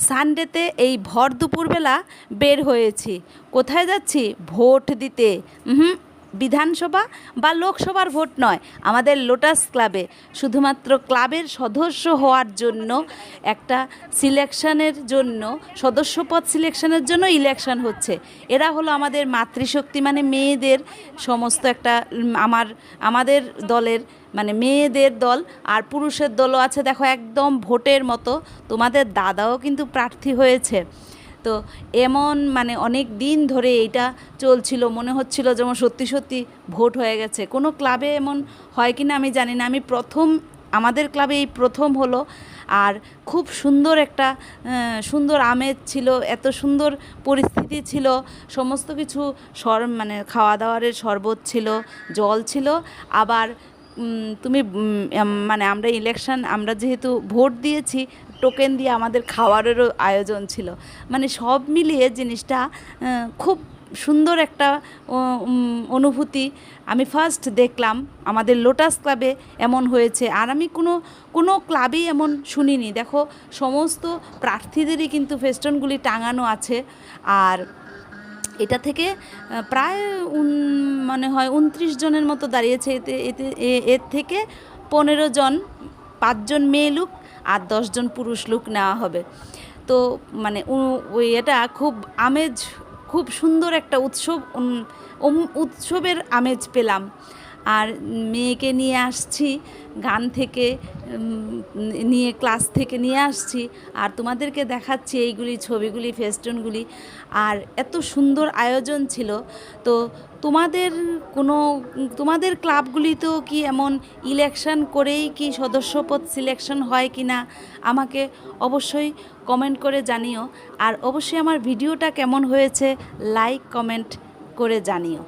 সানডেতে এই ভর দুপুরবেলা বের হয়েছি। কোথায় যাচ্ছি? ভোট দিতে। বিধানসভা বা লোকসভার ভোট নয়, আমাদের লোটাস ক্লাবে শুধুমাত্র ক্লাবের সদস্য হওয়ার জন্য একটা সিলেকশনের জন্য, সদস্যপদ সিলেকশনের জন্য ইলেকশন হচ্ছে। এরা হলো আমাদের মাতৃশক্তি, মানে মেয়েদের সমস্ত একটা আমাদের দলের, মানে মেয়েদের দল আর পুরুষের দলও আছে। দেখো একদম ভোটের মতো। তোমাদের দাদাও কিন্তু প্রার্থী হয়েছে। তো এমন মানে অনেক দিন ধরে এইটা চলছিল, মনে হচ্ছিল যেমন সত্যি সত্যি ভোট হয়ে গেছে। কোনো ক্লাবে এমন হয় কি না আমি জানি না, আমি প্রথম, আমাদের ক্লাবে এই প্রথম হলো। আর খুব সুন্দর একটা সুন্দর আমেজ ছিল, এত সুন্দর পরিস্থিতি ছিল, সমস্ত কিছু মানে খাওয়া দাওয়ারের শরবত ছিল, জল ছিল। আবার তুমি মানে আমরা যেহেতু ভোট দিয়েছি, টোকেন দিয়ে আমাদের খাওয়ারেরও আয়োজন ছিল। মানে সব মিলিয়ে জিনিসটা খুব সুন্দর একটা অনুভূতি। আমি ফার্স্ট দেখলাম আমাদের লোটাস ক্লাবে এমন হয়েছে, আর আমি কোনো ক্লাবেই এমন শুনিনি। দেখো সমস্ত প্রার্থীদেরই কিন্তু ফেস্টনগুলি টাঙানো আছে। আর এটা থেকে প্রায় মনে হয় 29 জনের মতো দাঁড়িয়েছে। এর থেকে 15 জন, 5 জন মেয়ে লোক আর 10 জন পুরুষ লোক নেওয়া হবে। তো মানে এটা খুব আমেজ, খুব সুন্দর একটা উৎসবের আমেজ পেলাম। আর মেয়েকে নিয়ে আসছি গান থেকে, নিয়ে ক্লাস থেকে নিয়ে আসছি, আর তোমাদেরকে দেখাচ্ছি এইগুলি ছবিগুলি, ফেস্টুনগুলি। আর এত সুন্দর আয়োজন ছিল। তো তোমাদের ক্লাবগুলিতেও কি এমন ইলেকশন করেই কি সদস্যপদ সিলেকশন হয় কি না আমাকে অবশ্যই কমেন্ট করে জানিও। আর অবশ্যই আমার ভিডিওটা কেমন হয়েছে লাইক কমেন্ট করে জানিও।